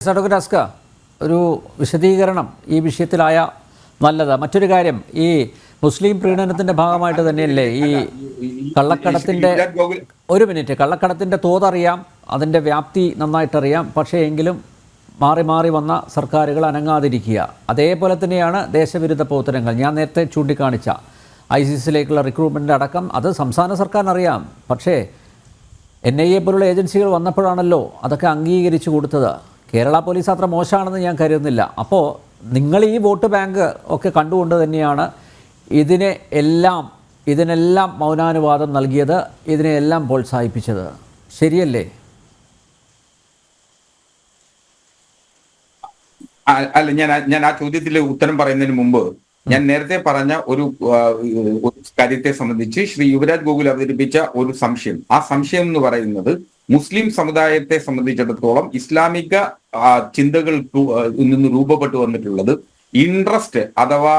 Advocate അസ്ക, ഒരു വിശദീകരണം ഈ വിഷയത്തിലായ നല്ലത്. മറ്റൊരു കാര്യം, ഈ മുസ്ലിം പ്രീണനത്തിൻ്റെ ഭാഗമായിട്ട് തന്നെയല്ലേ ഈ കള്ളക്കടത്തിൻ്റെ കള്ളക്കടത്തിൻ്റെ തോതറിയാം, അതിൻ്റെ വ്യാപ്തി നന്നായിട്ടറിയാം. പക്ഷേ എങ്കിലും മാറി മാറി വന്ന സർക്കാരുകൾ അനങ്ങാതിരിക്കുക. അതേപോലെ തന്നെയാണ് ദേശവിരുദ്ധ പ്രവർത്തനങ്ങൾ. ഞാൻ നേരത്തെ ചൂണ്ടിക്കാണിച്ച ISIS-ലേക്കുള്ള റിക്രൂട്ട്മെൻ്റ് അടക്കം അത് സംസ്ഥാന സർക്കാരിനറിയാം. പക്ഷേ NIA പോലുള്ള ഏജൻസികൾ വന്നപ്പോഴാണല്ലോ അതൊക്കെ അംഗീകരിച്ചു കൊടുത്തത്. കേരള പോലീസ് അത്ര മോശമാണെന്ന് ഞാൻ കരുതുന്നില്ല. അപ്പോൾ നിങ്ങൾ ഈ വോട്ട് ബാങ്ക് ഒക്കെ കണ്ടുകൊണ്ട് തന്നെയാണ് ഇതിനെല്ലാം മൗനാനുവാദം നൽകിയത്, ഇതിനെയെല്ലാം പ്രോത്സാഹിപ്പിച്ചത്. ശരിയല്ലേ? അല്ല, ഞാൻ ആ ചോദ്യത്തിലെ ഉത്തരം പറയുന്നതിന് മുമ്പ് ഞാൻ നേരത്തെ പറഞ്ഞ ഒരു കാര്യത്തെ സംബന്ധിച്ച് ശ്രീ യുവരാജ് ഗോകുൽ അവതരിപ്പിച്ച ഒരു സംശയം. ആ സംശയം എന്ന് പറയുന്നത് മുസ്ലിം സമുദായത്തെ സംബന്ധിച്ചിടത്തോളം ഇസ്ലാമിക ചിന്തകൾ നിന്ന് രൂപപ്പെട്ടു വന്നിട്ടുള്ളത് ഇൻട്രസ്റ്റ് അഥവാ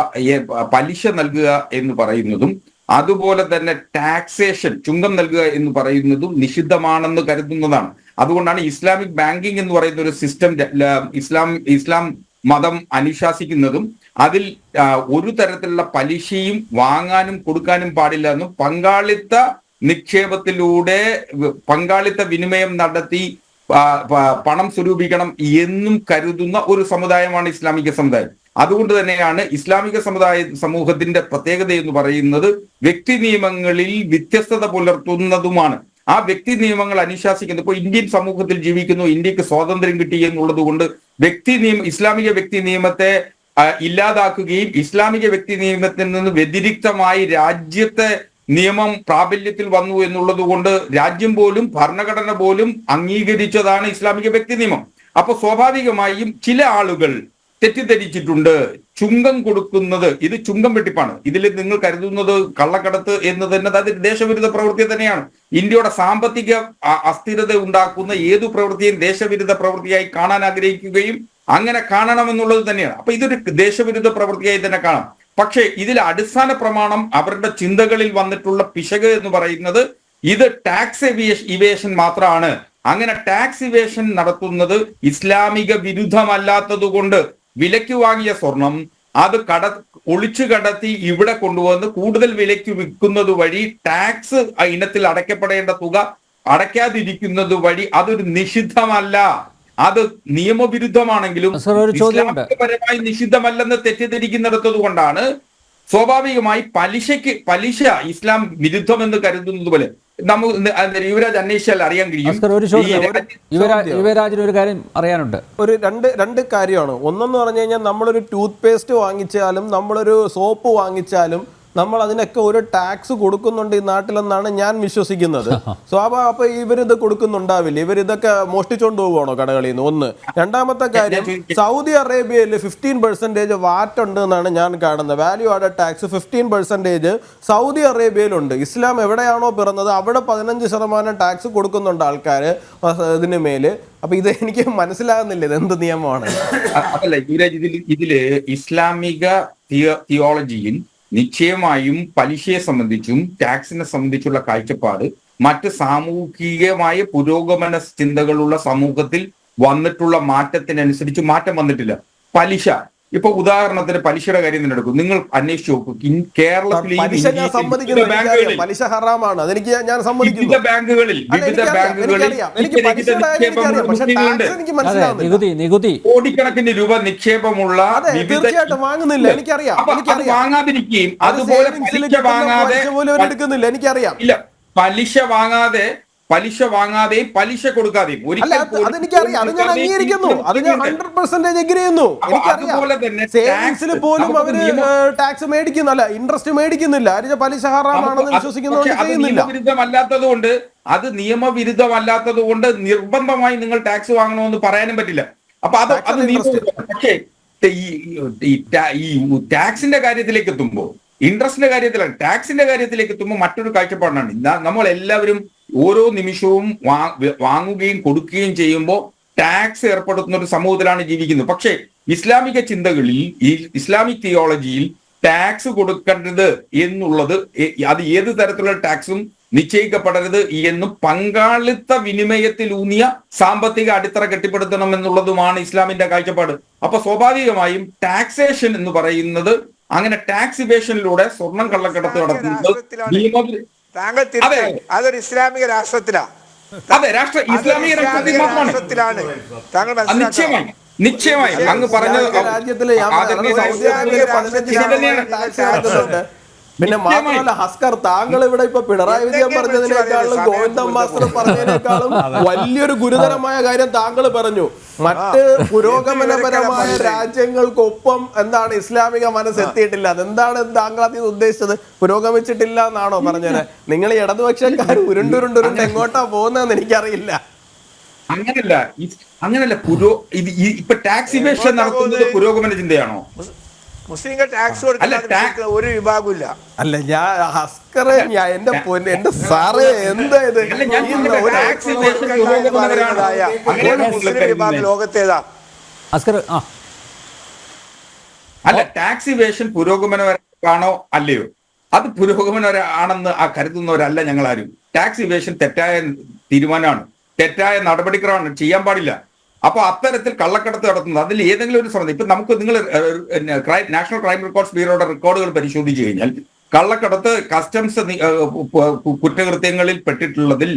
പലിശ നൽകുക എന്ന് പറയുന്നതും അതുപോലെ തന്നെ ടാക്സേഷൻ ചുങ്കം നൽകുക എന്ന് പറയുന്നതും നിഷിദ്ധമാണെന്ന് കരുതുന്നതാണ്. അതുകൊണ്ടാണ് ഇസ്ലാമിക് ബാങ്കിങ് എന്ന് പറയുന്ന ഒരു സിസ്റ്റം ഇസ്ലാം മതം അനുശാസിക്കുന്നതും അതിൽ ഒരു തരത്തിലുള്ള പലിശയും വാങ്ങാനും കൊടുക്കാനും പാടില്ല എന്നും പങ്കാളിത്ത നിക്ഷേപത്തിലൂടെ പങ്കാളിത്ത വിനിമയം നടത്തി പണം സ്വരൂപിക്കണം എന്നും കരുതുന്ന ഒരു സമുദായമാണ് ഇസ്ലാമിക സമുദായം. അതുകൊണ്ട് തന്നെയാണ് ഇസ്ലാമിക സമൂഹത്തിന്റെ പ്രത്യേകത എന്ന് പറയുന്നത് വ്യക്തി നിയമങ്ങളിൽ വ്യത്യസ്തത പുലർത്തുന്നതുമാണ്. ആ വ്യക്തി നിയമങ്ങൾ അനുശാസിക്കുന്നത് ഇപ്പോൾ ഇന്ത്യൻ സമൂഹത്തിൽ ജീവിക്കുന്നു, ഇന്ത്യക്ക് സ്വാതന്ത്ര്യം കിട്ടി എന്നുള്ളത് കൊണ്ട് ഇസ്ലാമിക വ്യക്തി നിയമത്തെ ഇല്ലാതാക്കുകയും ഇസ്ലാമിക വ്യക്തി നിയമത്തിൽ നിന്ന് വ്യതിരിക്തമായി രാജ്യത്തെ നിയമം പ്രാബല്യത്തിൽ വന്നു എന്നുള്ളത് കൊണ്ട് രാജ്യം പോലും ഭരണഘടന പോലും അംഗീകരിച്ചതാണ് ഇസ്ലാമിക വ്യക്തി നിയമം. അപ്പൊ സ്വാഭാവികമായും ചില ആളുകൾ തെറ്റിദ്ധരിച്ചിട്ടുണ്ട്. ചുങ്കം കൊടുക്കുന്നത് ഇത് ചുങ്കം വെട്ടിപ്പാണ്. ഇതിൽ നിങ്ങൾ കരുതുന്നത് കള്ളക്കടത്ത് എന്ന് തന്നെ അത് ദേശവിരുദ്ധ പ്രവൃത്തി തന്നെയാണ്. ഇന്ത്യയുടെ സാമ്പത്തിക അസ്ഥിരത ഉണ്ടാക്കുന്ന ഏതു പ്രവൃത്തിയും ദേശവിരുദ്ധ പ്രവൃത്തിയായി കാണാൻ ആഗ്രഹിക്കുകയും അങ്ങനെ കാണണമെന്നുള്ളത് തന്നെയാണ്. അപ്പൊ ഇതൊരു ദേശവിരുദ്ധ പ്രവൃത്തിയായി തന്നെ കാണാം. പക്ഷേ ഇതിൽ അടിസ്ഥാന പ്രമാണം അവരുടെ ചിന്തകളിൽ വന്നിട്ടുള്ള പിശക് എന്ന് പറയുന്നത് ഇത് ടാക്സ് ഇവേഷൻ മാത്രമാണ്. അങ്ങനെ ടാക്സ് ഇവേഷൻ നടത്തുന്നത് ഇസ്ലാമിക വിരുദ്ധമല്ലാത്തത് കൊണ്ട് വിലയ്ക്ക് വാങ്ങിയ സ്വർണം അത് ഒളിച്ചു കടത്തി ഇവിടെ കൊണ്ടുവന്ന് കൂടുതൽ വിലയ്ക്ക് വിൽക്കുന്നത് വഴി ടാക്സ് ഇനത്തിൽ അടയ്ക്കപ്പെടേണ്ട തുക അടയ്ക്കാതിരിക്കുന്നത് വഴി അതൊരു നിഷിദ്ധമല്ല. അത് നിയമവിരുദ്ധമാണെങ്കിലും ഇസ്ലാമികപരമായി നിഷിദ്ധമല്ലെന്ന് തെറ്റിദ്ധരിക്കുന്നിടത്തത് കൊണ്ടാണ് സ്വാഭാവികമായി പലിശ ഇസ്ലാം വിരുദ്ധമെന്ന് കരുതുന്നത് പോലെ യുവരാജ് അന്വേഷിച്ചാൽ അറിയാൻ കഴിയും. യുവരാജിന് ഒരു കാര്യം അറിയാനുണ്ട്. ഒരു രണ്ട് കാര്യമാണ്. ഒന്നെന്ന് പറഞ്ഞു കഴിഞ്ഞാൽ നമ്മളൊരു ടൂത്ത് പേസ്റ്റ് വാങ്ങിച്ചാലും നമ്മളൊരു സോപ്പ് വാങ്ങിച്ചാലും നമ്മൾ അതിനൊക്കെ ഒരു ടാക്സ് കൊടുക്കുന്നുണ്ട് ഈ നാട്ടിലെന്നാണ് ഞാൻ വിശ്വസിക്കുന്നത്. അപ്പൊ ഇവരിത് കൊടുക്കുന്നുണ്ടാവില്ല? ഇവരിതൊക്കെ മോഷ്ടിച്ചോണ്ട് പോവുകയാണോ കടകളിൽ നിന്ന്? ഒന്ന്. രണ്ടാമത്തെ കാര്യം, സൗദി അറേബ്യയിൽ 15% വാറ്റ് ഉണ്ട് എന്നാണ് ഞാൻ കാണുന്നത്. വാല്യൂ ആഡഡ് ടാക്സ് 15% സൗദി അറേബ്യയിലുണ്ട്. ഇസ്ലാം എവിടെയാണോ പിറന്നത് അവിടെ 15% ടാക്സ് കൊടുക്കുന്നുണ്ട് ആൾക്കാർ ഇതിന് മേല്. അപ്പൊ ഇത് എനിക്ക് മനസ്സിലാകുന്നില്ല, ഇത് എന്ത് നിയമമാണ്? അതല്ല ഇതില് ഇസ്ലാമിക തിയോളജിയിൽ നിശ്ചയമായും പലിശയെ സംബന്ധിച്ചും ടാക്സിനെ സംബന്ധിച്ചുള്ള കാഴ്ചപ്പാട് മറ്റ് സാമൂഹികമായ പുരോഗമന ചിന്തകളുള്ള സമൂഹത്തിൽ വന്നിട്ടുള്ള മാറ്റത്തിനനുസരിച്ച് മാറ്റം വന്നിട്ടില്ല. പലിശ ഇപ്പൊ ഉദാഹരണത്തിന് പലിശയുടെ കാര്യം തന്നെ എടുക്കും. നിങ്ങൾ അന്വേഷിച്ചു നോക്കൂ, കേരളത്തിൽ പലിശ ഹറാമാണ്, അതെനിക്ക് ഞാൻ സമ്മതിക്കുന്നു. വിവിധ ബാങ്കുകളിൽ കോടിക്കണക്കിന് രൂപ നിക്ഷേപമുള്ള വാങ്ങുന്നില്ല, എനിക്കറിയാം. വാങ്ങാതിരിക്കുകയും അതുപോലെ എടുക്കുന്നില്ല, എനിക്കറിയാം. ഇല്ല, പലിശ വാങ്ങാതെയും പലിശ കൊടുക്കാതെയും പോലും അവര് ടാക്സ് മേടിക്കുന്നില്ല, ഇൻട്രസ്റ്റ് മേടിക്കുന്നില്ല. പലിശ ഹറാമാണെന്ന് നിയമവിരുദ്ധമല്ലാത്തത് കൊണ്ട് അത് നിയമവിരുദ്ധമല്ലാത്തത് കൊണ്ട് നിർബന്ധമായി നിങ്ങൾ ടാക്സ് വാങ്ങണമെന്ന് പറയാനും പറ്റില്ല. അപ്പൊ അത് പക്ഷേ ഈ ടാക്സിന്റെ കാര്യത്തിലേക്ക് എത്തുമ്പോൾ, ഇൻട്രസ്റ്റിന്റെ കാര്യത്തിലാണ്, ടാക്സിന്റെ കാര്യത്തിലേക്ക് എത്തുമ്പോൾ മറ്റൊരു കാഴ്ചപ്പാടാണ്. നമ്മൾ എല്ലാവരും ഓരോ നിമിഷവും വാങ്ങുകയും കൊടുക്കുകയും ചെയ്യുമ്പോൾ ടാക്സ് ഏർപ്പെടുത്തുന്ന ഒരു സമൂഹത്തിലാണ് ജീവിക്കുന്നത്. പക്ഷേ ഇസ്ലാമിക ചിന്തകളിൽ, ഈ ഇസ്ലാമിക് തിയോളജിയിൽ ടാക്സ് കൊടുക്കേണ്ടത് എന്നുള്ളത് അത് ഏത് തരത്തിലുള്ള ടാക്സും നിശ്ചയിക്കപ്പെടരുത് എന്നും പങ്കാളിത്ത വിനിമയത്തിലൂന്നിയ സാമ്പത്തിക അടിത്തറ കെട്ടിപ്പടുത്തണം എന്നുള്ളതുമാണ് ഇസ്ലാമിന്റെ കാഴ്ചപ്പാട്. അപ്പൊ സ്വാഭാവികമായും ടാക്സേഷൻ എന്ന് പറയുന്നത്, അങ്ങനെ ടാക്സ് ഇവേഷനിലൂടെ സ്വർണം കള്ളക്കടത്ത് നടത്തുന്നത് അതൊരു ഇസ്ലാമിക രാഷ്ട്രത്തിലാണ്. അതെ, ഇസ്ലാമിക രാഷ്ട്രത്തിലാണ്. നിശ്ചയമായും അങ്ങ് പറഞ്ഞത് രാജ്യത്തില് പിന്നെ മാത്രമല്ല ഹസ്കർ, താങ്കൾ ഇവിടെ ഇപ്പൊ പിണറായി വിജയൻ പറഞ്ഞതിനേക്കാളും ഗോവിന്ദൻ മാസ്റ്റർ പറഞ്ഞതിനേക്കാളും വലിയൊരു ഗുരുതരമായ കാര്യം താങ്കൾ പറഞ്ഞു. മറ്റ് പുരോഗമനപരമായ രാജ്യങ്ങൾക്കൊപ്പം എന്താണ് ഇസ്ലാമിക മനസ്സെത്തിയിട്ടില്ല. അതെന്താണ് താങ്കൾ അതിന് ഉദ്ദേശിച്ചത്? പുരോഗമിച്ചിട്ടില്ല എന്നാണോ പറഞ്ഞത്? നിങ്ങൾ ഇടതുപക്ഷക്കാർ ഉരുണ്ടുരുണ്ട് എങ്ങോട്ടാ പോകുന്നതെന്ന് എനിക്കറിയില്ല. അങ്ങനല്ല ഇപ്പൊ ടാക്സ് ഇവേഷൻ നടത്തുന്നത് പുരോഗമന ചിന്തയാണോ? മുസ്ലിങ്ങൾ ടാക്സ് കൊടുക്കുന്ന ഒരു വിഭാഗമില്ല. അല്ല, ഞാൻ ഹസ്കറെ, എന്റെ സാറേ എന്താ ഇത്? ലോകത്തേതാ അല്ല, ടാക്സ് ഇവേഷൻ പുരോഗമനപരമാണോ അല്ലയോ? അത് പുരോഗമനപരമാണെന്ന് കരുതുന്നവരല്ല ഞങ്ങളാരും. ടാക്സ് ഇവേഷൻ തെറ്റായ തീരുമാനമാണ്, തെറ്റായ നടപടിക്രമമാണ്, ചെയ്യാൻ പാടില്ല. അപ്പൊ അത്തരത്തിൽ കള്ളക്കടത്ത് നടത്തുന്നത് അതിൽ ഏതെങ്കിലും ഒരു ശ്രദ്ധ, ഇപ്പൊ നമുക്ക് നിങ്ങൾ നാഷണൽ ക്രൈം റെക്കോർഡ്സ് ബ്യൂറോയുടെ റെക്കോർഡുകൾ പരിശോധിച്ചു കഴിഞ്ഞാൽ കള്ളക്കടത്ത്, കസ്റ്റംസ് കുറ്റകൃത്യങ്ങളിൽ പെട്ടിട്ടുള്ളതിൽ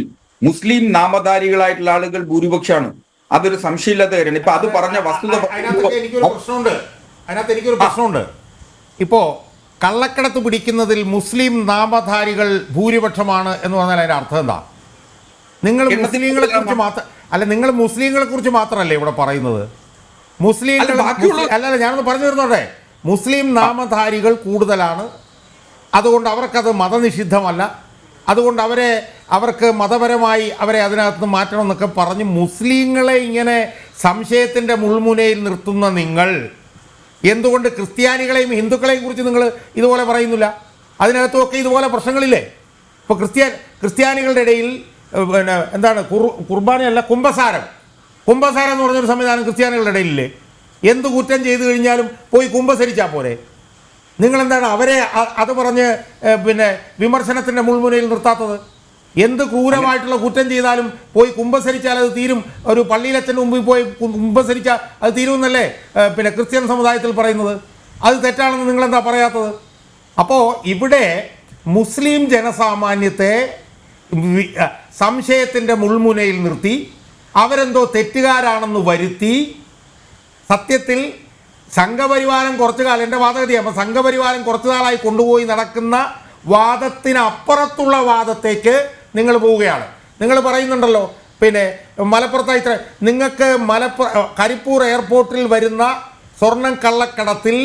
മുസ്ലിം നാമധാരികളായിട്ടുള്ള ആളുകൾ ഭൂരിപക്ഷമാണ്. അതൊരു സംശയമില്ലാത്ത കാര്യമാണ്. ഇപ്പൊ അത് പറഞ്ഞ വസ്തുത എനിക്കൊരു പ്രശ്നമുണ്ട്. ഇപ്പോ കള്ളക്കടത്ത് പിടിക്കുന്നതിൽ മുസ്ലിം നാമധാരികൾ ഭൂരിപക്ഷമാണ് എന്ന് പറഞ്ഞാൽ അതിന്റെ അർത്ഥം എന്താ? നിങ്ങൾ മുസ്ലിങ്ങളെ കുറിച്ച് മാത്രം അല്ല, നിങ്ങൾ മുസ്ലിങ്ങളെ കുറിച്ച് മാത്രമല്ലേ ഇവിടെ പറയുന്നത്? അല്ലല്ല, ഞാനൊന്ന് പറഞ്ഞു തരുന്നോട്ടെ. മുസ്ലിം നാമധാരികൾ കൂടുതലാണ്, അതുകൊണ്ട് അവർക്കത് മതനിഷിദ്ധമല്ല, അതുകൊണ്ട് അവർക്ക് മതപരമായി അവരെ അതിനകത്ത് മാറ്റണം എന്നൊക്കെ പറഞ്ഞ് മുസ്ലിങ്ങളെ ഇങ്ങനെ സംശയത്തിൻ്റെ മുൾമുനയിൽ നിർത്തുന്ന നിങ്ങൾ എന്തുകൊണ്ട് ക്രിസ്ത്യാനികളെയും ഹിന്ദുക്കളെയും കുറിച്ച് നിങ്ങൾ ഇതുപോലെ പറയുന്നില്ല? അതിനകത്തുമൊക്കെ ഇതുപോലെ പ്രശ്നങ്ങളില്ലേ? ഇപ്പോൾ ക്രിസ്ത്യാനികളുടെ ഇടയിൽ പിന്നെ എന്താണ് കുർബാനയല്ല, കുംഭസാരം എന്ന് പറഞ്ഞൊരു സംവിധാനം ക്രിസ്ത്യാനികളുടെ ഇടയിലില്ലേ? എന്ത് കുറ്റം ചെയ്തു കഴിഞ്ഞാലും പോയി കുംഭസരിച്ചാൽ പോരെ? നിങ്ങളെന്താണ് അവരെ അത് പറഞ്ഞ് പിന്നെ വിമർശനത്തിൻ്റെ മുൾമുനയിൽ നിർത്താത്തത്? എന്ത് ക്രൂരമായിട്ടുള്ള കുറ്റം ചെയ്താലും പോയി കുംഭസരിച്ചാൽ അത് തീരും. ഒരു പള്ളിയിലച്ഛൻ്റെ മുമ്പിൽ പോയി കുംഭസരിച്ചാൽ അത് തീരുമെന്നല്ലേ പിന്നെ ക്രിസ്ത്യൻ സമുദായത്തിൽ പറയുന്നത്? അത് തെറ്റാണെന്ന് നിങ്ങളെന്താ പറയാത്തത്? അപ്പോൾ ഇവിടെ മുസ്ലിം ജനസാമാന്യത്തെ സംശയത്തിൻ്റെ മുൾമുനയിൽ നിർത്തി അവരെന്തോ തെറ്റുകാരാണെന്ന് വരുത്തി, സത്യത്തിൽ സംഘപരിവാരം കുറച്ചു കാലം, എൻ്റെ വാദഗതിയാണ്, അപ്പോൾ സംഘപരിവാരം കുറച്ചു നാളായി കൊണ്ടുപോയി നടക്കുന്ന വാദത്തിനപ്പുറത്തുള്ള വാദത്തേക്ക് നിങ്ങൾ പോവുകയാണ്. നിങ്ങൾ പറയുന്നുണ്ടല്ലോ പിന്നെ മലപ്പുറത്ത് ഇത്ര, നിങ്ങൾക്ക് കരിപ്പൂർ എയർപോർട്ടിൽ വരുന്ന സ്വർണം കള്ളക്കടത്തിൽ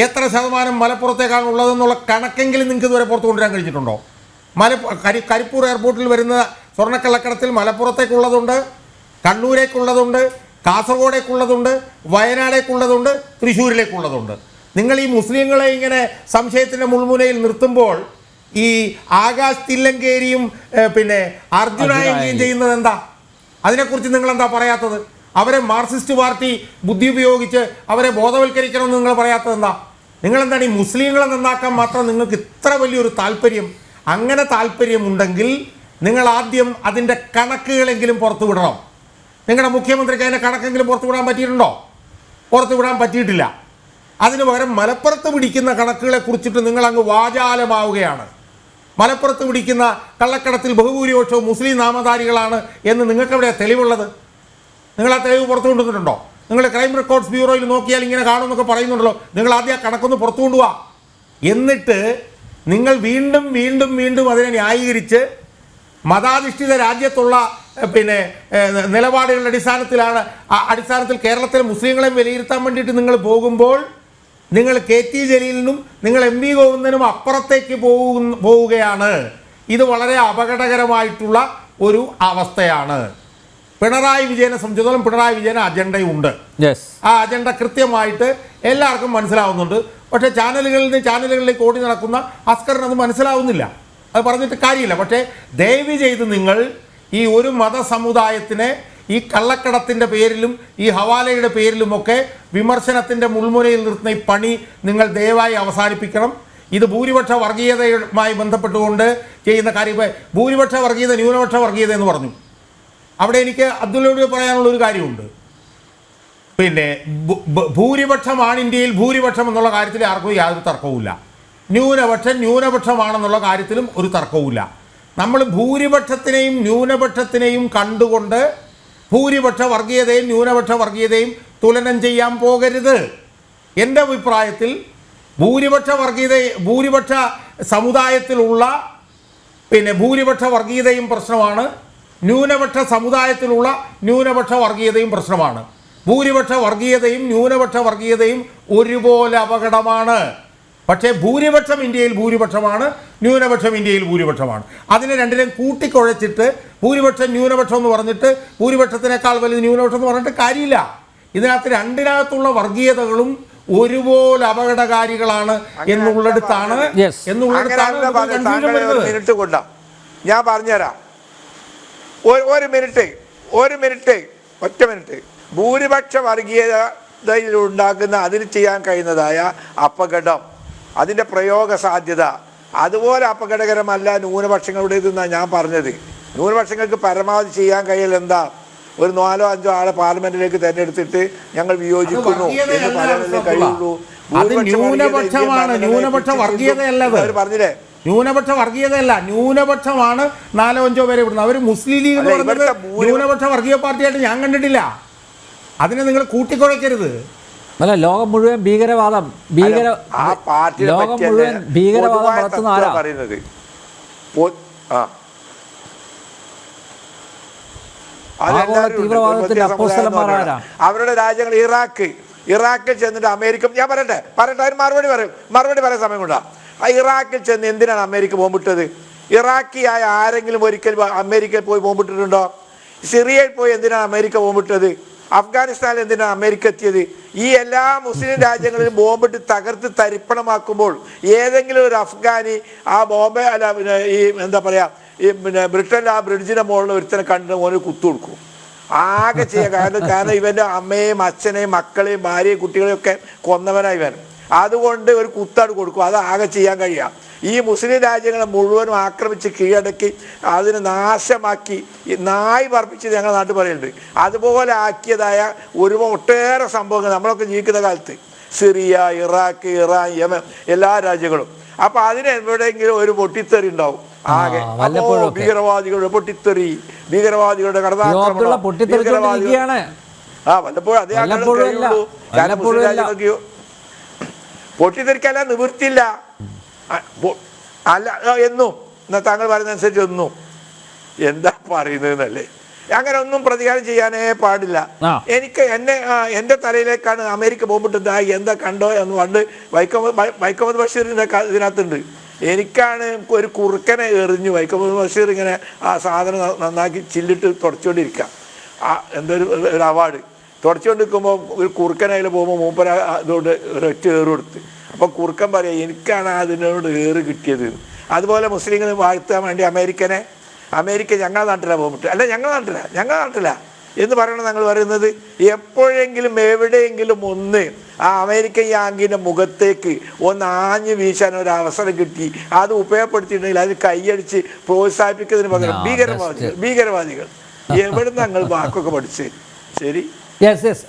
എത്ര ശതമാനം മലപ്പുറത്തേക്കാണ് ഉള്ളതെന്നുള്ള കണക്കെങ്കിലും നിങ്ങൾക്ക് ഇതുവരെ പുറത്ത് കൊണ്ടുവരാൻ കഴിഞ്ഞിട്ടുണ്ടോ? കരിപ്പൂർ എയർപോർട്ടിൽ വരുന്ന സ്വർണ്ണക്കള്ളക്കടത്തിൽ മലപ്പുറത്തേക്കുള്ളതുണ്ട്, കണ്ണൂരേക്കുള്ളതുണ്ട്, കാസർഗോഡേക്കുള്ളതുണ്ട്, വയനാടേക്കുള്ളതുണ്ട്, തൃശ്ശൂരിലേക്കുള്ളതുണ്ട്. നിങ്ങൾ ഈ മുസ്ലിങ്ങളെ ഇങ്ങനെ സംശയത്തിൻ്റെ മുൾമുനയിൽ നിർത്തുമ്പോൾ ഈ ആകാശ് തില്ലങ്കേരിയും പിന്നെ അർജുനായും ചെയ്യുന്നത് എന്താ? അതിനെക്കുറിച്ച് നിങ്ങളെന്താ പറയാത്തത്? അവരെ മാർക്സിസ്റ്റ് പാർട്ടി ബുദ്ധി ഉപയോഗിച്ച് അവരെ ബോധവൽക്കരിക്കണമെന്ന് നിങ്ങൾ പറയാത്തത് എന്താ? നിങ്ങളെന്താണ് ഈ മുസ്ലിങ്ങളെ നന്നാക്കാൻ മാത്രം നിങ്ങൾക്ക് ഇത്ര വലിയൊരു താല്പര്യം? അങ്ങനെ താല്പര്യമുണ്ടെങ്കിൽ നിങ്ങൾ ആദ്യം അതിൻ്റെ കണക്കുകളെങ്കിലും പുറത്തു വിടണം. നിങ്ങളുടെ മുഖ്യമന്ത്രിക്ക് അതിൻ്റെ കണക്കെങ്കിലും പുറത്തു വിടാൻ പറ്റിയിട്ടുണ്ടോ? പുറത്തു വിടാൻ പറ്റിയിട്ടില്ല. അതിന് പകരം മലപ്പുറത്ത് പിടിക്കുന്ന കണക്കുകളെ കുറിച്ചിട്ട് നിങ്ങൾ അങ്ങ് വാചാലമാവുകയാണ്. മലപ്പുറത്ത് പിടിക്കുന്ന കള്ളക്കടത്തിൽ ബഹുഭൂരിപക്ഷവും മുസ്ലിം നാമധാരികളാണ് എന്ന് നിങ്ങൾക്കെവിടെയാണ് തെളിവുള്ളത്? നിങ്ങൾ ആ തെളിവ് പുറത്തു കൊണ്ടുവന്നിട്ടുണ്ടോ? നിങ്ങൾ ക്രൈം റെക്കോർഡ്സ് ബ്യൂറോയിൽ നോക്കിയാൽ ഇങ്ങനെ കാണുമെന്നൊക്കെ പറയുന്നുണ്ടല്ലോ. നിങ്ങൾ ആദ്യം ആ കണക്കൊന്ന് പുറത്തു കൊണ്ടുപോവാ. എന്നിട്ട് നിങ്ങൾ വീണ്ടും വീണ്ടും വീണ്ടും അതിനെ ന്യായീകരിച്ച് മതാധിഷ്ഠിത രാജ്യത്തുള്ള പിന്നെ നിലപാടുകളുടെ അടിസ്ഥാനത്തിൽ കേരളത്തിലെ മുസ്ലിങ്ങളെ വിലയിരുത്താൻ വേണ്ടിയിട്ട് നിങ്ങൾ പോകുമ്പോൾ നിങ്ങൾ KT ജലീലിനും നിങ്ങൾ MP ഗോവിന്ദനും അപ്പുറത്തേക്ക് പോവുകയാണ്. ഇത് വളരെ അപകടകരമായിട്ടുള്ള ഒരു അവസ്ഥയാണ്. പിണറായി വിജയനെ സംബന്ധിച്ചിടത്തോളം പിണറായി വിജയന് അജണ്ടയുണ്ട്. ആ അജണ്ട കൃത്യമായിട്ട് എല്ലാവർക്കും മനസ്സിലാവുന്നുണ്ട്. പക്ഷേ ചാനലുകളിലേക്ക് ഓടി നടക്കുന്ന അസ്കറിന് അത് മനസ്സിലാവുന്നില്ല. അത് പറഞ്ഞിട്ട് കാര്യമില്ല. പക്ഷേ ദയവ് ചെയ്ത് നിങ്ങൾ ഈ ഒരു മതസമുദായത്തിനെ ഈ കള്ളക്കടത്തിൻ്റെ പേരിലും ഈ ഹവാലയുടെ പേരിലുമൊക്കെ വിമർശനത്തിൻ്റെ മുൾമുനയിൽ നിർത്തുന്ന ഈ പണി നിങ്ങൾ ദയവായി അവസാനിപ്പിക്കണം. ഇത് ഭൂരിപക്ഷ വർഗീയതയുമായി ബന്ധപ്പെട്ടുകൊണ്ട് ചെയ്യുന്ന കാര്യം. ഇപ്പോൾ ഭൂരിപക്ഷ വർഗീയത ന്യൂനപക്ഷ വർഗീയത എന്ന് പറഞ്ഞു. അവിടെ എനിക്ക് അബ്ദുള്ളയോട് പറയാനുള്ളൊരു കാര്യമുണ്ട്. പിന്നെ ഭൂരിപക്ഷമാണ് ഇന്ത്യയിൽ ഭൂരിപക്ഷം എന്നുള്ള കാര്യത്തിൽ ആർക്കും യാതൊരു തർക്കവുമില്ല. ന്യൂനപക്ഷമാണെന്നുള്ള കാര്യത്തിലും ഒരു തർക്കവുമില്ല. നമ്മൾ ഭൂരിപക്ഷത്തിനെയും ന്യൂനപക്ഷത്തിനെയും കണ്ടുകൊണ്ട് ഭൂരിപക്ഷ വർഗീയതയും ന്യൂനപക്ഷ വർഗീയതയും തുലനം ചെയ്യാൻ പോകരുത്. എൻ്റെ അഭിപ്രായത്തിൽ ഭൂരിപക്ഷ സമുദായത്തിലുള്ള ഭൂരിപക്ഷ വർഗീയതയും പ്രശ്നമാണ്, ന്യൂനപക്ഷ സമുദായത്തിലുള്ള ന്യൂനപക്ഷ വർഗീയതയും പ്രശ്നമാണ്. ഭൂരിപക്ഷ വർഗീയതയും ന്യൂനപക്ഷ വർഗീയതയും ഒരുപോലെ അപകടമാണ്. പക്ഷേ ഭൂരിപക്ഷം ഇന്ത്യയിൽ ഭൂരിപക്ഷമാണ്, ന്യൂനപക്ഷം ഇന്ത്യയിൽ ഭൂരിപക്ഷമാണ്. അതിനെ രണ്ടിനെയും കൂട്ടിക്കുഴച്ചിട്ട് ഭൂരിപക്ഷം ന്യൂനപക്ഷം എന്ന് പറഞ്ഞിട്ട് ഭൂരിപക്ഷത്തിനേക്കാൾ വലുത് ന്യൂനപക്ഷം എന്ന് പറഞ്ഞിട്ട് കാര്യമില്ല. ഇതിനകത്ത് രണ്ടിനകത്തുള്ള വർഗീയതകളും ഒരുപോലെ അപകടകാരികളാണ് എന്നുള്ളിടത്താണ് മിനിറ്റ് കൊണ്ടാ ഞാൻ പറഞ്ഞുതരാം. ഒരു മിനിറ്റ് ഒറ്റ മിനിറ്റ്. ഭൂരിപക്ഷ വർഗീയതയിൽ ഉണ്ടാക്കുന്ന അതിന് ചെയ്യാൻ കഴിയുന്നതായ അപകടം, അതിൻ്റെ പ്രയോഗ സാധ്യത അതുപോലെ അപകടകരമല്ല ന്യൂനപക്ഷങ്ങളുടേതെന്നാണ് ഞാൻ പറഞ്ഞത്. ന്യൂനപക്ഷങ്ങൾക്ക് പരമാവധി ചെയ്യാൻ കഴിയൽ എന്താ? ഒരു 4 or 5 ആളെ പാർലമെന്റിലേക്ക് തെരഞ്ഞെടുത്തിട്ട് ഞങ്ങൾ വിയോജിക്കുന്നു എന്ന് പറയാനല്ലേ കഴിയുള്ളൂ. പറഞ്ഞില്ലേ ന്യൂനപക്ഷ വർഗീയതയല്ല, ന്യൂനപക്ഷമാണ് 4 or 5 പേരെ വിടുന്നത്. അവർ മുസ്ലിം ലീഗ് എന്ന് പറയുന്നത് ന്യൂനപക്ഷ വർഗീയ പാർട്ടിയായിട്ട് ഞാൻ കണ്ടിട്ടില്ല. അതിനെ നിങ്ങൾ കൂട്ടിക്കുഴയ്ക്കരുത്. അല്ല, ലോകം മുഴുവൻ ഭീകരവാദം നടത്തുന്ന ആരാ പറയുന്നത്? അവരുടെ രാജ്യങ്ങൾ ഇറാഖിൽ ചെന്നിട്ട് അമേരിക്ക, ഞാൻ പറയട്ടെ അതിന് മറുപടി പറയാൻ സമയം കൊണ്ടാ. ആ ഇറാഖിൽ ചെന്ന് എന്തിനാണ് അമേരിക്ക ബോംബിട്ടത്? ഇറാഖിയായ ആരെങ്കിലും ഒരിക്കൽ അമേരിക്കയിൽ പോയി ബോംബിട്ടിട്ടുണ്ടോ? സിറിയയിൽ പോയി എന്തിനാണ് അമേരിക്ക ബോംബിട്ടത്? അഫ്ഗാനിസ്ഥാനിൽ എന്തിനാണ് അമേരിക്ക എത്തിയത്? ഈ എല്ലാ മുസ്ലിം രാജ്യങ്ങളിലും ബോംബിട്ട് തകർത്ത് തരിപ്പണമാക്കുമ്പോൾ ഏതെങ്കിലും ഒരു അഫ്ഗാനി ആ ബോംബെ അല്ല ഈ എന്താ പറയാ ഈ ബ്രിട്ടനിൽ ആ ബ്രിഡ്ജിന്റെ മുകളിൽ ഒരുത്തനെ കണ്ട് ഓന് കുത്തു കൊടുക്കും. ആകെ ചെയ്യാൻ കാരണം ഇവന്റെ അമ്മയെയും അച്ഛനെയും മക്കളെയും ഭാര്യയും കുട്ടികളെയും ഒക്കെ കൊന്നവനായി ഇവൻ. അതുകൊണ്ട് ഒരു കുത്താട് കൊടുക്കും. അത് ആകെ ചെയ്യാൻ കഴിയാം. ഈ മുസ്ലിം രാജ്യങ്ങളെ മുഴുവനും ആക്രമിച്ച് കീഴടക്കി അതിനെ നാശമാക്കി നായി പറപ്പിച്ച് ഞങ്ങളുടെ നാട്ടിൽ പറയുന്നുണ്ട്. അതുപോലെ ആക്കിയതായ ഒട്ടേറെ സംഭവങ്ങൾ നമ്മളൊക്കെ ജീവിക്കുന്ന കാലത്ത് സിറിയ, ഇറാഖ്, ഇറാൻ, യമൻ എല്ലാ രാജ്യങ്ങളും. അപ്പൊ അതിന് എവിടെയെങ്കിലും ഒരു പൊട്ടിത്തെറി ഉണ്ടാവും. ആകെ ഭീകരവാദികളുടെ പൊട്ടിത്തെറി, ഭീകരവാദികളുടെ കടന്നാക്രമണം, വല്ലപ്പോഴും അതേ കഴിയുള്ളൂ. മുസ്ലിം രാജ്യങ്ങൾക്ക് പൊട്ടിത്തെറിക്കല്ല നിവൃത്തിയില്ല. അല്ല എന്നും താങ്കൾ പറയുന്നതനുസരിച്ച് ഒന്നും എന്താ പറയുന്നതെന്നല്ലേ, അങ്ങനെ ഒന്നും പ്രതികാരം ചെയ്യാനേ പാടില്ല. എനിക്ക് എൻ്റെ തലയിലേക്കാണ് അമേരിക്ക ബോംബിട്ടത്. എന്താ കണ്ടോ എന്ന് പണ്ട് വൈക്കം ബഷീറിൻ്റെ ഇതിനകത്തുണ്ട്. എനിക്കാണ് ഒരു കുറുക്കനെ എറിഞ്ഞു വൈക്കം ബഷീർ ഇങ്ങനെ ആ സാധനം നന്നാക്കി ചില്ലിട്ട് തുടച്ചുകൊണ്ടിരിക്കുക. എന്തൊരു അവാർഡ് തുടച്ചുകൊണ്ടിരിക്കുമ്പോൾ ഒരു കുറുക്കൻ അതിൽ പോകുമ്പോൾ മൂപ്പര അതുകൊണ്ട് ഒരൊറ്റ ഏറ് കൊടുത്ത്. അപ്പോൾ കുറുക്കൻ പറയാം എനിക്കാണ് അതിനോട് ഏറ് കിട്ടിയത്. അതുപോലെ മുസ്ലിങ്ങൾ വാഴ്ത്താൻ വേണ്ടി അമേരിക്ക ഞങ്ങളുടെ നാട്ടിലാണ് പോകുമ്പോൾ അല്ല ഞങ്ങളുടെ നാട്ടില എന്ന് പറയണം. ഞങ്ങൾ പറയുന്നത് എപ്പോഴെങ്കിലും എവിടെയെങ്കിലും ഒന്ന് ആ അമേരിക്കൻ യാങ്കിൻ്റെ മുഖത്തേക്ക് ഒന്ന് ആഞ്ഞു വീശാൻ ഒരു അവസരം കിട്ടി, അത് ഉപയോഗപ്പെടുത്തിയിട്ടുണ്ടെങ്കിൽ അത് കൈയടിച്ച് പ്രോത്സാഹിപ്പിക്കുന്നതിന് പകരം ഭീകരവാദികൾ എവിടെ നിന്ന് ഞങ്ങൾ വാക്കൊക്കെ പഠിച്ച് ശരി. യെസ്